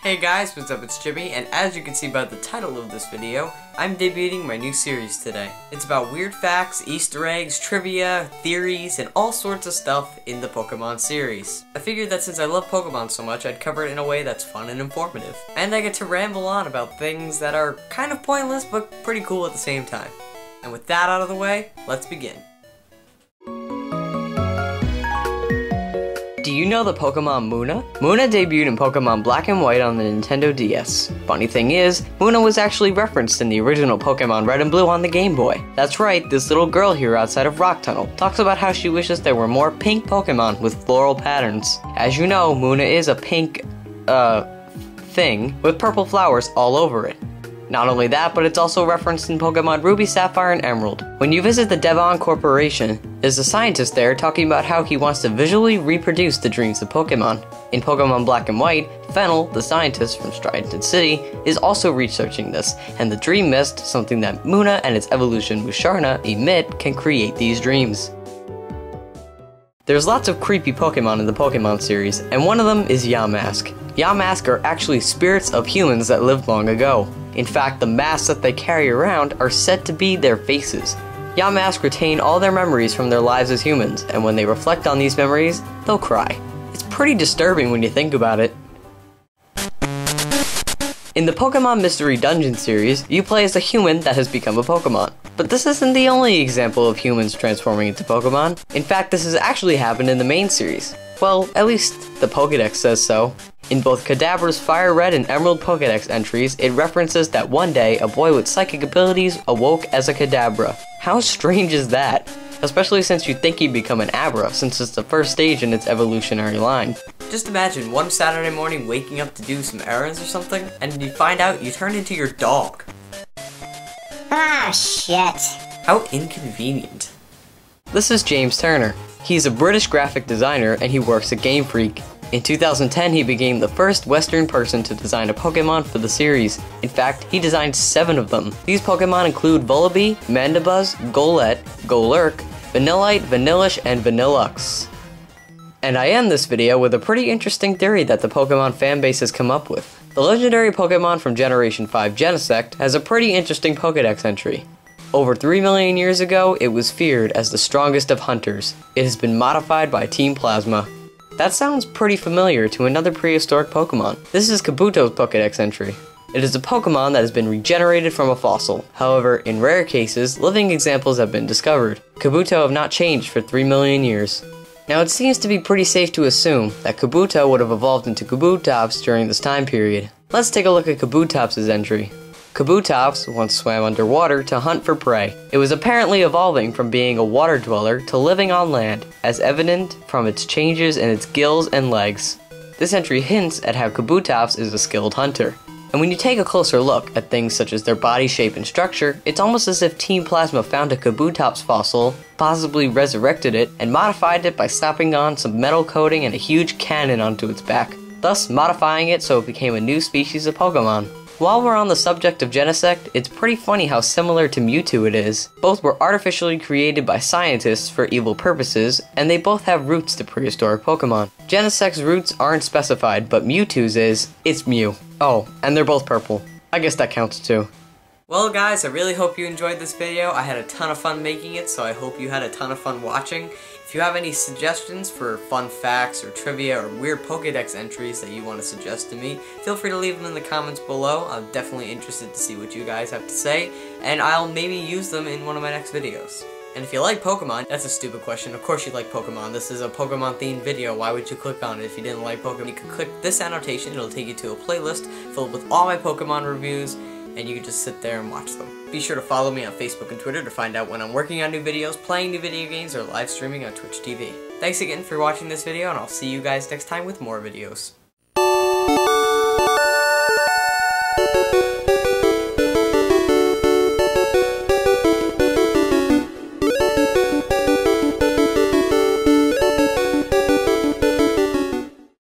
Hey guys, what's up? It's Jimmy, and as you can see by the title of this video, I'm debuting my new series today. It's about weird facts, Easter eggs, trivia, theories, and all sorts of stuff in the Pokemon series. I figured that since I love Pokemon so much, I'd cover it in a way that's fun and informative. And I get to ramble on about things that are kind of pointless, but pretty cool at the same time. And with that out of the way, let's begin. Do you know the Pokemon Munna? Munna debuted in Pokemon Black and White on the Nintendo DS. Funny thing is, Munna was actually referenced in the original Pokemon Red and Blue on the Game Boy. That's right, this little girl here outside of Rock Tunnel talks about how she wishes there were more pink Pokemon with floral patterns. As you know, Munna is a pink, thing with purple flowers all over it. Not only that, but it's also referenced in Pokemon Ruby, Sapphire, and Emerald. When you visit the Devon Corporation, there's a scientist there talking about how he wants to visually reproduce the dreams of Pokemon. In Pokemon Black and White, Fennel, the scientist from Striaton City, is also researching this, and the Dream Mist, something that Munna and its evolution Musharna emit, can create these dreams. There's lots of creepy Pokemon in the Pokemon series, and one of them is Yamask. Yamask are actually spirits of humans that lived long ago. In fact, the masks that they carry around are said to be their faces. Yamask retain all their memories from their lives as humans, and when they reflect on these memories, they'll cry. It's pretty disturbing when you think about it. In the Pokemon Mystery Dungeon series, you play as a human that has become a Pokemon. But this isn't the only example of humans transforming into Pokemon. In fact, this has actually happened in the main series. Well, at least the Pokédex says so. In both Kadabra's Fire Red and Emerald Pokédex entries, it references that one day a boy with psychic abilities awoke as a Kadabra. How strange is that? Especially since you'd think he'd become an Abra, since it's the first stage in its evolutionary line. Just imagine one Saturday morning waking up to do some errands or something, and you find out you turn into your dog. Ah, shit. How inconvenient. This is James Turner. He's a British graphic designer and he works at Game Freak. In 2010, he became the first Western person to design a Pokemon for the series. In fact, he designed 7 of them. These Pokemon include Vullaby, Mandibuzz, Golett, Golurk, Vanillite, Vanillish, and Vanillux. And I end this video with a pretty interesting theory that the Pokemon fanbase has come up with. The legendary Pokemon from Generation 5 Genesect has a pretty interesting Pokédex entry. Over 3 million years ago, it was feared as the strongest of hunters. It has been modified by Team Plasma. That sounds pretty familiar to another prehistoric Pokemon. This is Kabuto's Pokédex entry. It is a Pokemon that has been regenerated from a fossil. However, in rare cases, living examples have been discovered. Kabuto have not changed for 3 million years. Now it seems to be pretty safe to assume that Kabuto would have evolved into Kabutops during this time period. Let's take a look at Kabutops' entry. Kabutops once swam underwater to hunt for prey. It was apparently evolving from being a water dweller to living on land, as evident from its changes in its gills and legs. This entry hints at how Kabutops is a skilled hunter. And when you take a closer look at things such as their body shape and structure, it's almost as if Team Plasma found a Kabutops fossil, possibly resurrected it, and modified it by slapping on some metal coating and a huge cannon onto its back, thus modifying it so it became a new species of Pokemon. While we're on the subject of Genesect, it's pretty funny how similar to Mewtwo it is. Both were artificially created by scientists for evil purposes, and they both have roots to prehistoric Pokemon. Genesect's roots aren't specified, but Mewtwo's is. It's Mew. Oh, and they're both purple. I guess that counts too. Well guys, I really hope you enjoyed this video. I had a ton of fun making it, so I hope you had a ton of fun watching. If you have any suggestions for fun facts or trivia or weird Pokédex entries that you want to suggest to me, feel free to leave them in the comments below. I'm definitely interested to see what you guys have to say, and I'll maybe use them in one of my next videos. And if you like Pokemon, that's a stupid question. Of course you like Pokemon. This is a Pokemon themed video. Why would you click on it if you didn't like Pokemon? You can click this annotation. It'll take you to a playlist filled with all my Pokemon reviews, and you can just sit there and watch them. Be sure to follow me on Facebook and Twitter to find out when I'm working on new videos, playing new video games, or live streaming on Twitch TV. Thanks again for watching this video, and I'll see you guys next time with more videos.